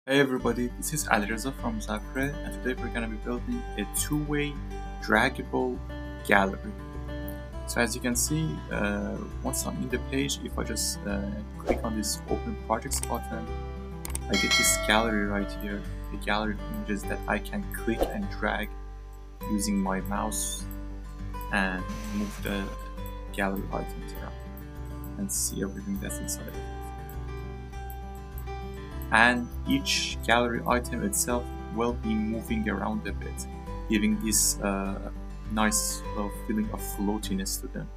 Hey everybody, this is Alireza from Zapre, and today we're going to be building a two-way draggable gallery. So as you can see, once I'm in the page, if I just click on this Open Projects button, I get this gallery right here, the gallery of images that I can click and drag using my mouse and move the gallery items around and see everything that's inside of it. And each gallery item itself will be moving around a bit, giving this nice feeling of floatiness to them,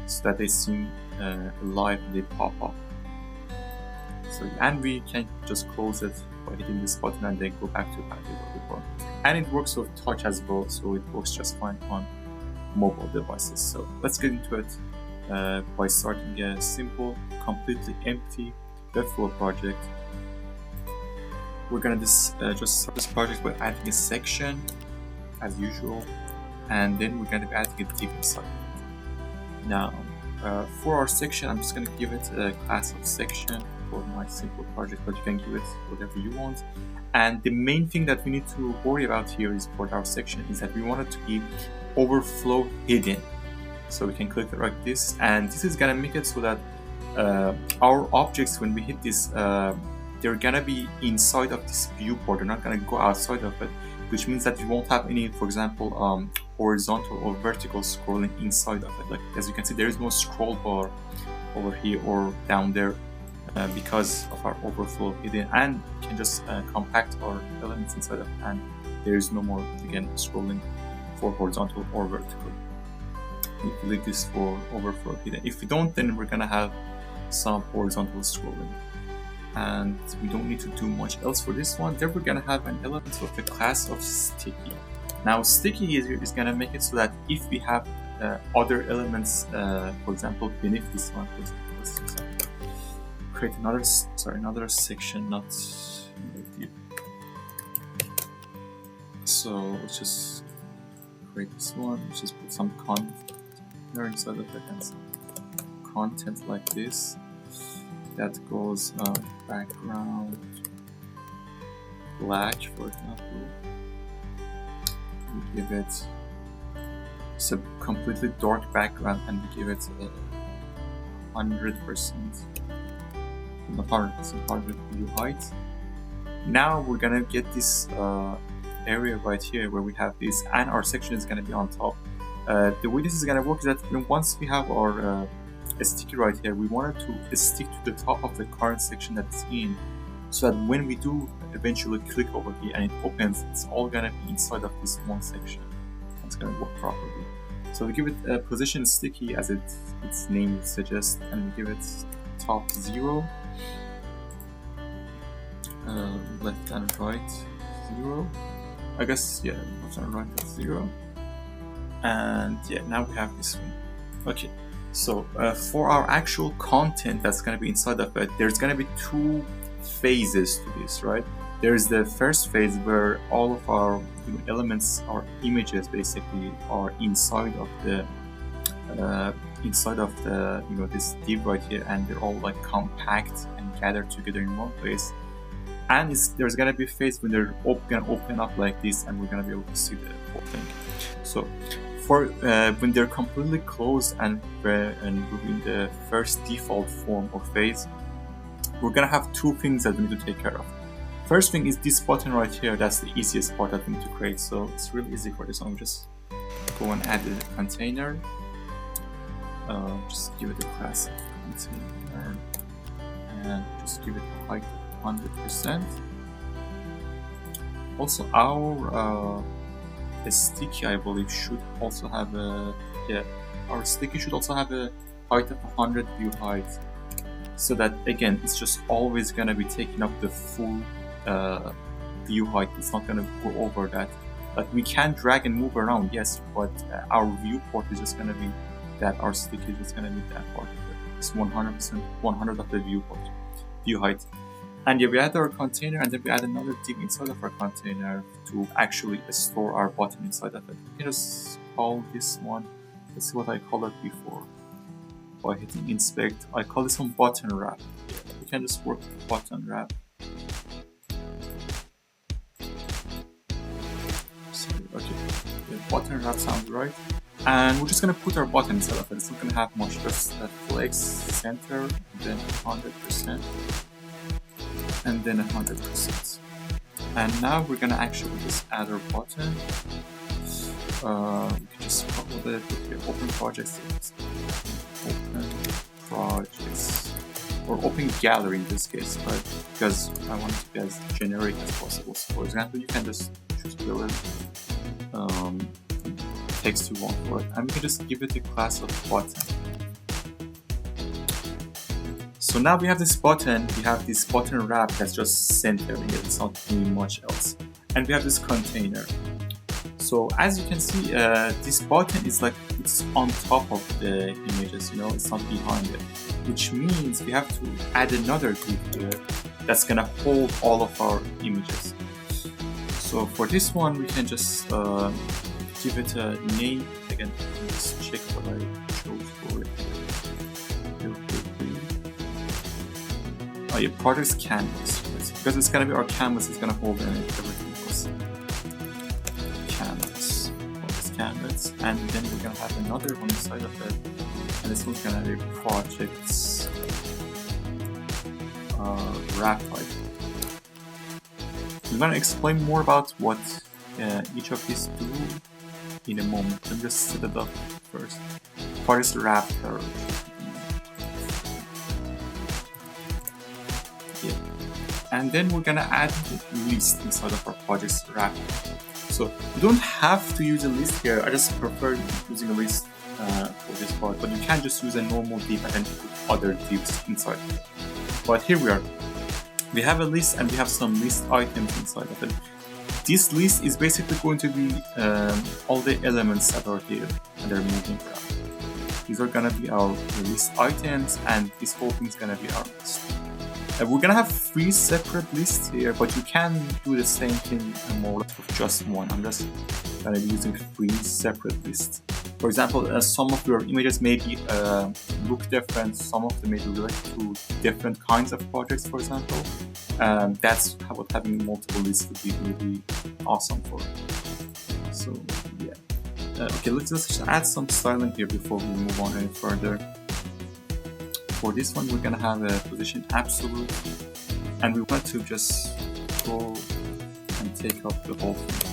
so that they seem alive and they pop up. So, and we can just close it by hitting this button and then go back to how they were before. And it works with touch as well, so it works just fine on mobile devices. So let's get into it by starting a simple, completely empty Webflow project. We're gonna just start this project by adding a section as usual, and then we're gonna be adding a div inside. Now, for our section, I'm just gonna give it a class of section for my simple project, but you can give it whatever you want. And the main thing that we need to worry about here is for our section is that we want it to be overflow hidden. So we can click it like this, and this is gonna make it so that our objects, when we hit this, they're gonna be inside of this viewport. They're not gonna go outside of it, which means that you won't have any, for example, horizontal or vertical scrolling inside of it. Like as you can see, there is no scroll bar over here or down there because of our overflow hidden, and we can just compact our elements inside of it, and there is no more, again, scrolling for horizontal or vertical. If we leave this for overflow hidden, if we don't, then we're gonna have some horizontal scrolling. And we don't need to do much else for this one. Then we're gonna have an element of the class of sticky. Now sticky is gonna make it so that if we have other elements, for example, beneath this one, let's create another section, not div. So let's just create this one. Let's just put some content inside of it and some content like this. That goes background black, for example. We give it a completely dark background, and we give it 100%, not 100%, 100 view height. Now we're gonna get this area right here where we have this, and our section is gonna be on top. The way this is gonna work is that once we have our a sticky right here, we want it to stick to the top of the current section that it's in, so that when we do eventually click over here and it opens, it's all gonna be inside of this one section. It's gonna work properly. So we give it a position sticky as its name suggests, and we give it top 0, left and right 0. I guess, yeah, left and right at 0. And yeah, now we have this one. Okay. So for our actual content that's going to be inside of it, there's going to be two phases to this, right? There's the first phase where all of our elements, our images basically, are inside of the this div right here, and they're all like compact and gathered together in one place. And there's going to be a phase when they're going to open up like this, and we're going to be able to see the whole thing. So for when they're completely closed and in the first default form or phase, we're gonna have two things that we need to take care of. First thing is this button right here. That's the easiest part that we need to create. So it's really easy for this one. Just go and add a container. Just give it a class of container, and just give it a height of 100%. Also, our sticky, I believe, should also have our sticky should also have a height of 100 view height, so that again it's just always gonna be taking up the full view height. It's not gonna go over that. Like we can drag and move around, yes, but our viewport is just gonna be that. Our sticky is just gonna be that part of it. It's 100%, 100 of the view height. And yeah, we add our container, and then we add another div inside of our container to actually store our button inside of it. We can just call this one, let's see what I called it before. By hitting inspect, I call this one button wrap. We can just work with button wrap. the button wrap sounds right. And we're just going to put our button inside of it. It's not going to have much, just flex, center, then 100%, and then 100%. And now we're going to actually just add our button. We can just upload it with the open projects. Open projects, or open gallery in this case, but because I want it to be as generic as possible. So for example, you can just choose whatever text you want for it, and we can just give it a class of button. So now we have this button, we have this button wrap that's just centering it, it's not doing much else. And we have this container. So as you can see, this button is like, it's on top of the images, you know, it's not behind it. Which means we have to add another div here that's gonna hold all of our images. So for this one, we can just give it a name. Again, let's check what I chose for it. Oh yeah, projects canvas. Because it's gonna be our canvas, it's gonna hold everything else. Canvas, projects canvas, and then we're gonna have another one inside of it, and this one's gonna be projects wrap type. I'm gonna explain more about what each of these do in a moment. Let me just set it up first. Projects wrap curve. Yeah. And then we're gonna add the list inside of our projects wrap. So you don't have to use a list here. I just prefer using a list for this part, but you can just use a normal div and then put other divs inside. But here we are. We have a list and we have some list items inside of it. This list is basically going to be all the elements that are here and they're moving around. These are gonna be our list items, and this whole thing is gonna be our list. We're gonna have 3 separate lists here, but you can do the same thing more or less with just one. I'm just gonna be using 3 separate lists. For example, some of your images may be look different, some of them may be related to different kinds of projects, for example. That's what having multiple lists would be really awesome for. So yeah. Okay, let's just add some styling here before we move on any further. For this one, we're gonna have a position absolute, and we want to just go and take up the whole thing.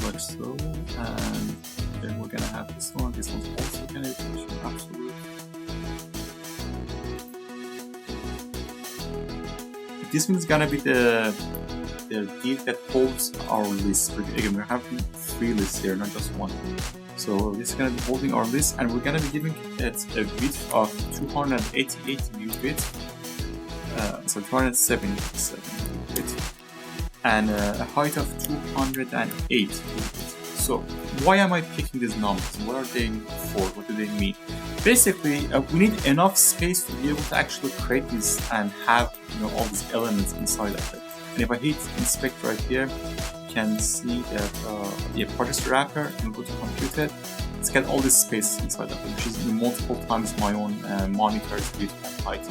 Like so, and then we're gonna have this one. This one's also gonna be position absolute. This one's gonna be the div that holds our list. Again, we're having 3 lists here, not just one. So this is going to be holding our list, and we're going to be giving it a width of 288 view width, so 277 view width, and a height of 208 view width. So why am I picking these numbers? What are they for? What do they mean? Basically, we need enough space to be able to actually create this and have, you know, all these elements inside of it. And if I hit inspect right here, can see that the project wrapper, and go to compute it, it's got all this space inside of it, which is multiple times my own monitor's width and height,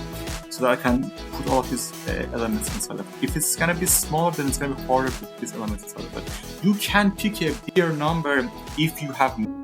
so that I can put all of these elements inside of it. If it's gonna be smaller, then it's gonna be harder to put these elements inside of it. You can pick a bigger number if you have more.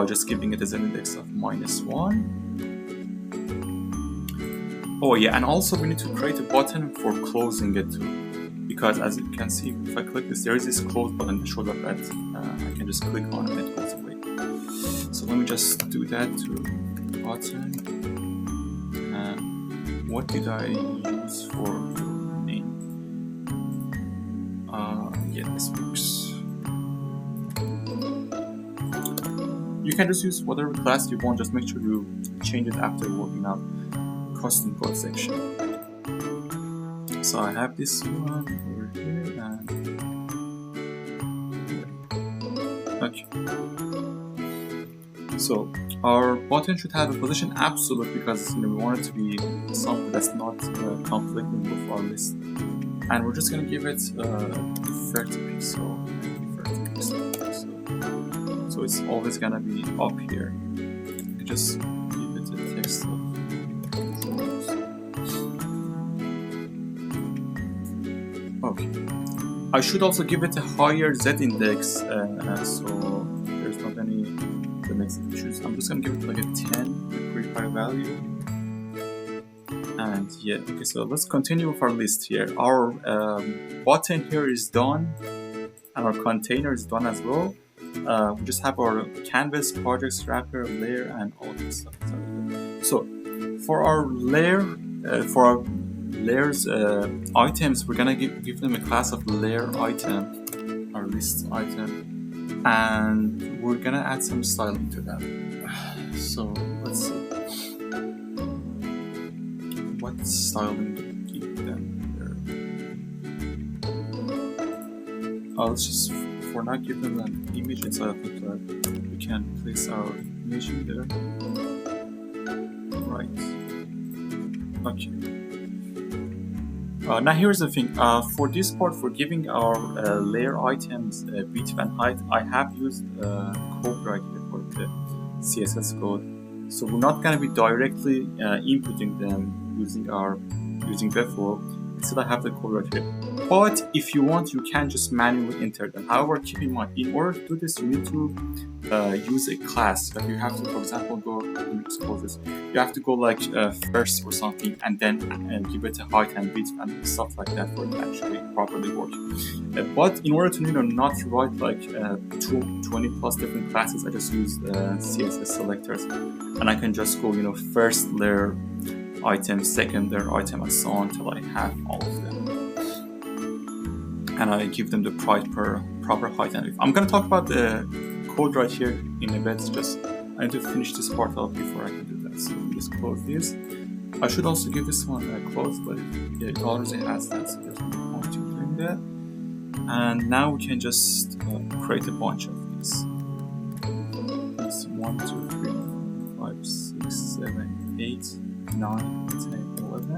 by just giving it as an index of -1. Oh yeah, and also we need to create a button for closing it too, because as you can see, if I click this, there is this close button that shows up that I can just click on and it goes away. So let me just do that to button. What did I use for name? Yeah, this works. You can just use whatever class you want, just make sure you change it after working out custom code section. So I have this one over here and okay. So our button should have a position absolute because we want it to be something that's not conflicting with our list, and we're just gonna give it 30 pixel. So it's always gonna be up here. You just give it a text of okay. I should also give it a higher Z index, so there's not any the next issues. I'm just gonna give it like a 10, a pretty high value. And yeah, okay, so let's continue with our list here. Our button here is done, and our container is done as well. We just have our canvas, projects, wrapper, layer, and all this stuff. So for our layer, for our layers items, we're gonna give them a class of layer item, our list item, and we're gonna add some styling to them. So let's see, what styling do we give them here? Let's just for now give them an image inside of it. We can place our image in there. Right. Okay. Now here's the thing, for this part, for giving our layer items width and height, I have used code right here for the CSS code. So we're not going to be directly inputting them using Webflow. Instead I have the code right here. But if you want, you can just manually enter them. However, keep in mind, in order to do this, you need to use a class. Like you have to, for example, go, let me just close this. You have to go like first or something, and then give it a height and width and stuff like that for it to actually properly work. But in order to not write like 20 plus different classes, I just use CSS selectors, and I can just go first layer item, second layer item, and so on until I have all of them. And I give them the proper height and width. I'm going to talk about the code right here in a bit. Just I need to finish this part out before I can do that. So let me just close this. I should also give this one a close, but it already has that, so there's no point to doing that. And now we can just create a bunch of these. It's 1, 2, 3, 5, 6, 7, 8, 9, 10, 11.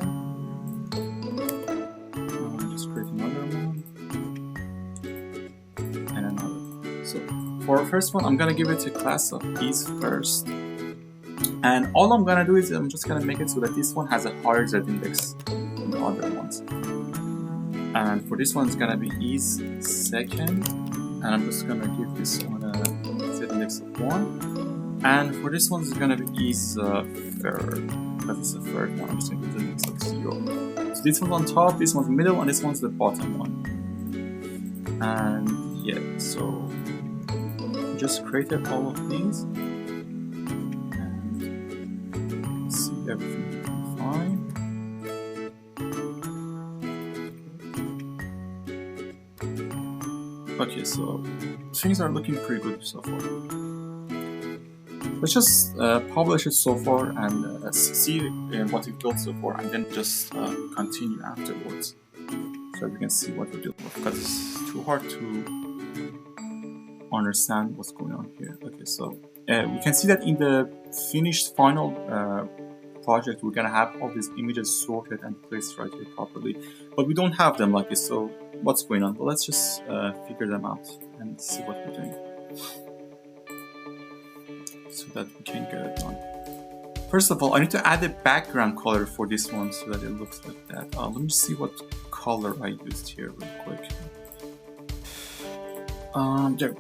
Just create another one. And another. So for our first one, I'm gonna give it a class of is first, and all I'm gonna do is I'm just gonna make it so that this one has a higher Z index than the other ones. And for this one, it's gonna be is second, and I'm just gonna give this one a Z index of 1. And for this one, it's gonna be is third, because it's the third one. I'm just gonna give the index of 0. So this one's on top, this one's middle, and this one's the bottom one. And yeah, so just created all of these, and see everything fine. Okay, so things are looking pretty good so far. Let's just publish it so far and see what we've built so far, and then just continue afterwards, so we can see what we're doing, because it's too hard to understand what's going on here. Okay, so we can see that in the finished final project, we're gonna have all these images sorted and placed right here properly, but we don't have them like this. So what's going on? Well, let's just figure them out and see what we're doing, so that we can get it done. First of all, I need to add a background color for this one so that it looks like that. Let me see what color I used here real quick. There,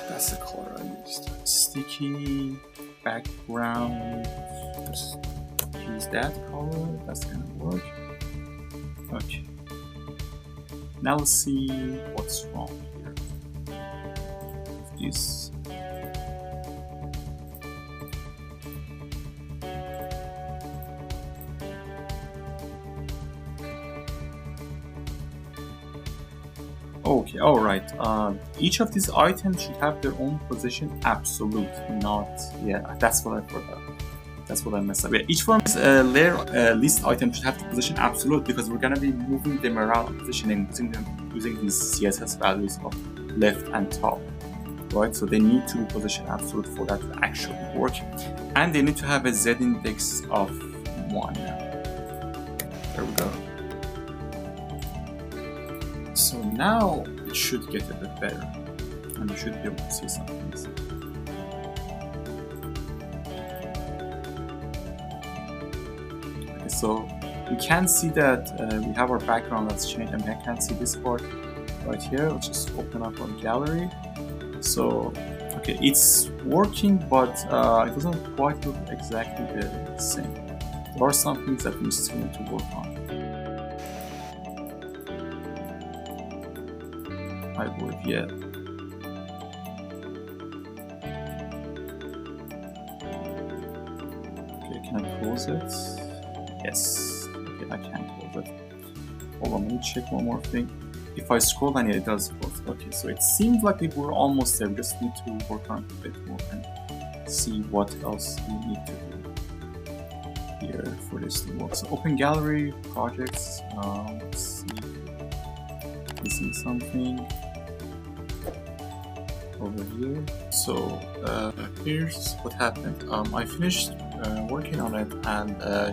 that's the color I used. Sticky background. Just use that color. That's gonna work. Okay. Now let's see what's wrong here. This. Okay, alright. Each of these items should have their own position absolute, not, yeah, that's what I forgot. That's what I messed up. Yeah, each one is layer list item should have the position absolute because we're gonna be moving them around positioning using these CSS values of left and top, right? So they need to be position absolute for that to actually work, and they need to have a Z index of 1. There we go. So now it should get a bit better, and you should be able to see some things. Okay, so we can see that we have our background that's changed, and I can see this part right here. Let's just open up our gallery. So, okay, it's working, but it doesn't quite look exactly the same. There are some things that we still need to work on. I believe, yeah. Okay, can I close it? Yes. Okay, I can close it. Hold on, let me check one more thing. If I scroll and it does close. Okay, so it seems like we're almost there. We just need to work on it a bit more and see what else we need to do here for this to work. So open gallery, projects, let's see. Missing something over here. So here's what happened. I finished working on it, and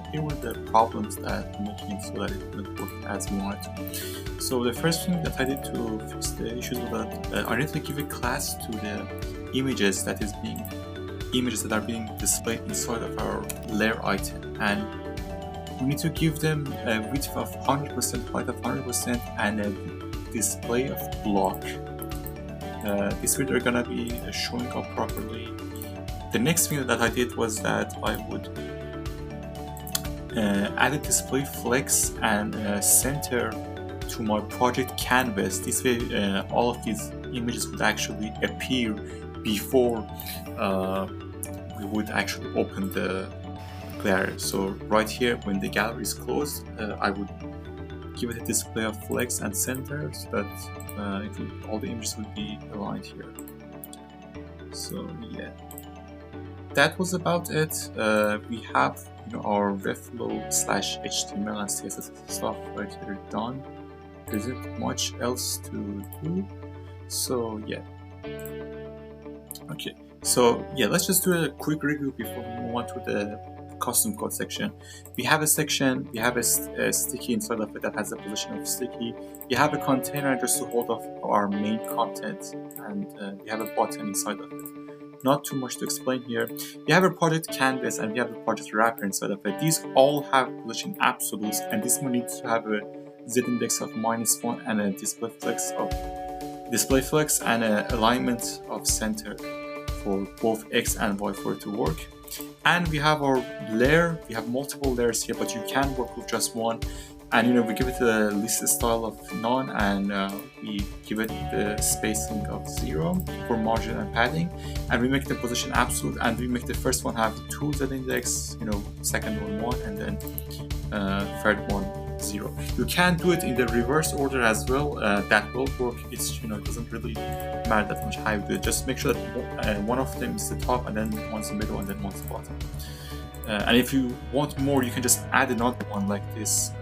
here were the problems that I'm making it so that it wouldn't work as we wanted to. So the first thing that I did to fix the issues was that I need to give a class to the images that are being displayed inside of our layer item, and we need to give them a width of 100%, height of 100%, and a display of block. This way they're gonna be showing up properly. The next thing that I did was that I would add a display flex and center to my project canvas. This way all of these images would actually appear before we would actually open the gallery. So right here, when the gallery is closed, I would give it a display of flex and center so that all the images would be aligned here. So yeah, that was about it. We have our Webflow /HTML and CSS stuff right here done. There isn't much else to do. So yeah. Okay. So yeah, let's just do a quick review before we move on to the custom code section. We have a section, we have a sticky inside of it that has a position of sticky. We have a container just to hold off our main content, and we have a button inside of it. Not too much to explain here. We have a project canvas and we have a project wrapper inside of it. These all have position absolutes, and this one needs to have a Z index of -1 and a display flex and an alignment of center for both X and Y for it to work. And we have our layer. We have multiple layers here, but you can work with just one. And we give it a list style of none, and we give it the spacing of 0 for margin and padding. And we make the position absolute, and we make the first one have 2 Z index, second one 1, and then third one 0. You can do it in the reverse order as well. That will work. It's it doesn't really matter that much how you do it. Just make sure that one of them is the top, and then one's the middle, and then one's the bottom. And if you want more, you can just add another one like this.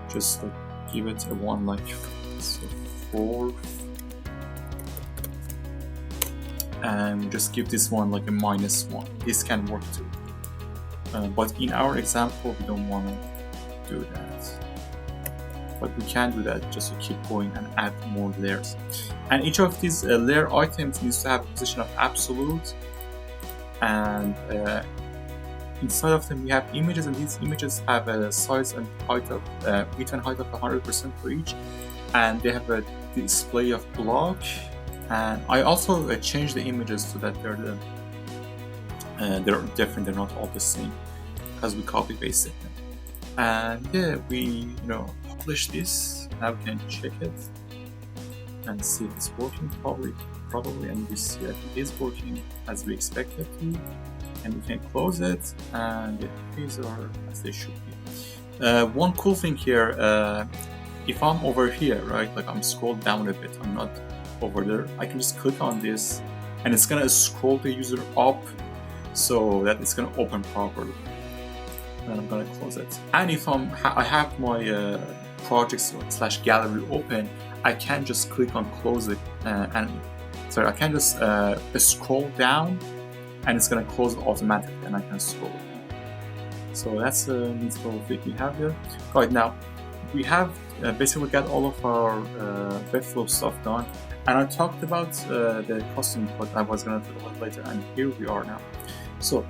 Just give it a 1 like so 4, and just give this one like a -1. This can work too, but in our example we don't want to do that, but we can do that just to keep going and add more layers. And each of these layer items needs to have a position of absolute, and inside of them we have images, and these images have a size and height of width and height of 100% for each, and they have a display of block, And I also changed the images so that they're different, they're not all the same, because we copy pasted them. And yeah, we publish this. Now we can check it and see if it's working. Probably, and we see that it is working as we expect it to. And we can close it, and yeah, these are as they should be. One cool thing here, if I'm over here, right, like I'm scrolled down a bit, I'm not over there, I can just click on this and it's gonna scroll the user up so that it's gonna open properly. And I'm gonna close it. And if I have my projects / gallery open, I can just click on close it I can just scroll down and it's gonna close it automatically, and I can scroll it. So that's a neat little thing we have here. Right now, we have basically got all of our Webflow stuff done, and I talked about the custom code I was gonna talk about later, and here we are now. So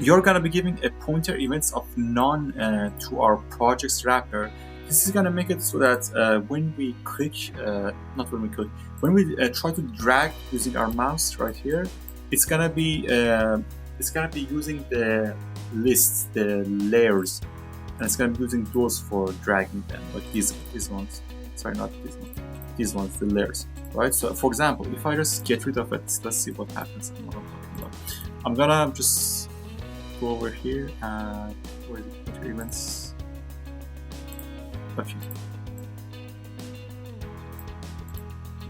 you're gonna be giving a pointer events of none to our projects wrapper. This is gonna make it so that when we click, when we try to drag using our mouse right here, it's gonna be using the lists, the layers, and it's gonna be using those for dragging them, like these ones. Sorry, not these ones. These ones, the layers, right? So, for example, if I just get rid of it, let's see what happens. I'm gonna just go over here and where is it? Pointer events. Okay.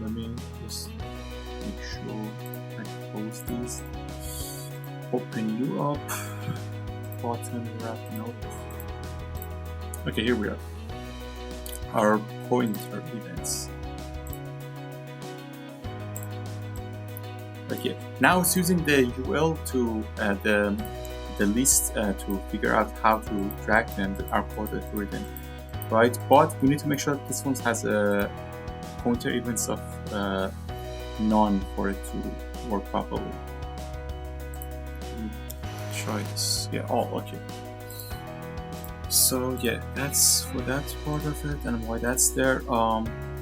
Let me just make sure I close these. Open you up. Button wrap, nope. Okay, here we are. Our pointer events. Okay, now it's using the UL to the list to figure out how to drag them, our code algorithm, right? But we need to make sure that this one has a pointer events of none for it to work properly. Try this. Yeah. Oh, okay. So yeah, that's for that part of it, and why that's there.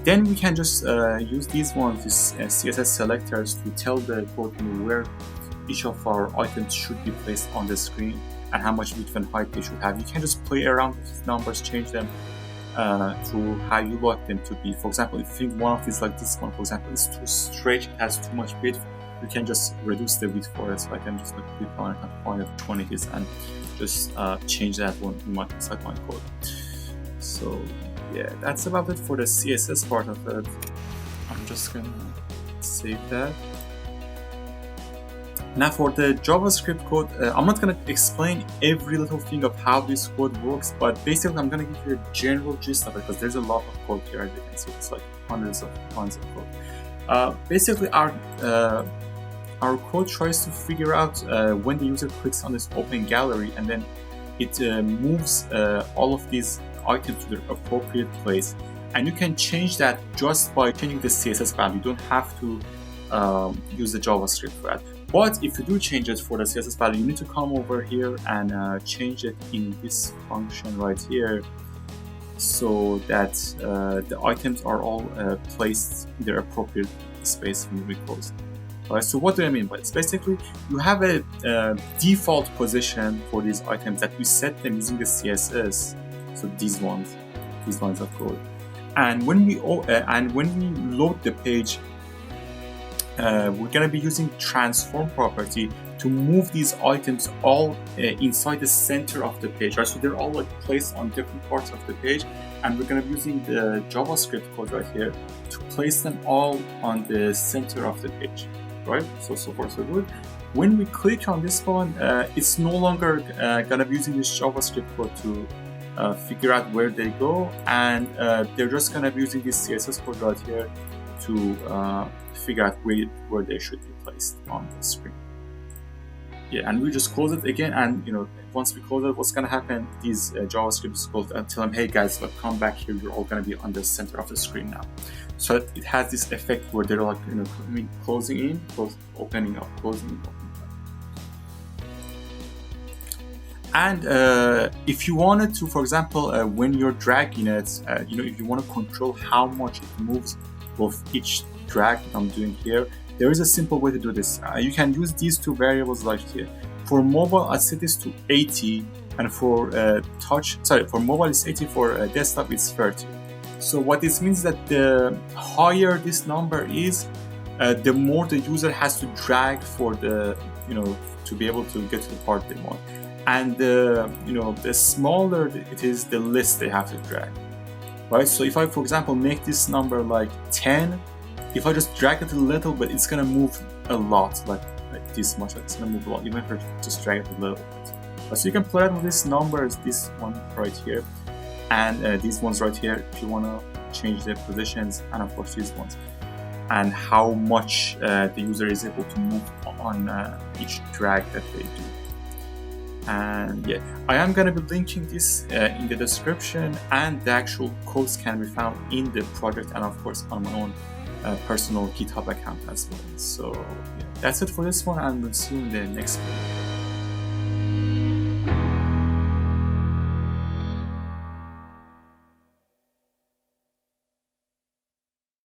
Then we can just use these ones, these CSS selectors, to tell the code where each of our items should be placed on the screen and how much width and height they should have. You can just play around with these numbers, change them to how you like them to be. For example, if you think one of these, like this one, for example, is too straight, it has too much width, you can just reduce the width for it. So I can just click on it and find out 20 is and just change that one inside my code. So yeah, that's about it for the CSS part of it. I'm just gonna save that. Now for the JavaScript code, I'm not gonna explain every little thing of how this code works, but basically I'm gonna give you a general gist of it, because there's a lot of code here, as you can see. It's like hundreds of lines of code. Basically our code tries to figure out when the user clicks on this open gallery, and then it moves all of these items to their appropriate place. And you can change that just by changing the CSS value. You don't have to use the JavaScript for that. But if you do change it for the CSS value, you need to come over here and change it in this function right here, so that the items are all placed in their appropriate space when we close. Alright, so what do I mean by this? Basically, you have a default position for these items that we set them using the CSS. So these lines of code. And when we load the page, we're gonna be using transform property to move these items all inside the center of the page, right? So they're all like placed on different parts of the page, and we're gonna be using the JavaScript code right here to place them all on the center of the page, right? So far so good. When we click on this one, it's no longer gonna be using this JavaScript code to figure out where they go, and they're just gonna be using this CSS code right here to figure out where they should be placed on the screen. Yeah, and we just close it again, and once we close it, what's gonna happen? These JavaScript code tell them, hey guys, look, come back here. You're all gonna be on the center of the screen now. So it has this effect where they're like closing in, opening up, closing in, opening up. And if you wanted to, for example, when you're dragging it, if you want to control how much it moves of each drag that I'm doing here, there is a simple way to do this. You can use these two variables right here. For mobile, I set this to 80, and for for mobile it's 80, for desktop it's 30. So what this means is that the higher this number is, the more the user has to drag for the, to be able to get to the part they want. And the smaller it is, the less they have to drag, right? So if I, for example, make this number like 10, if I just drag it a little bit, it's gonna move a lot, like this much. It's gonna move a lot, even if I just drag it a little bit. So you can play with these numbers, this one right here, and these ones right here, if you wanna change their positions, and of course these ones, and how much the user is able to move on each drag that they do. And yeah, I am going to be linking this in the description, and the actual codes can be found in the project, and of course on my own personal GitHub account as well. So yeah, that's it for this one, and we'll see you in the next video.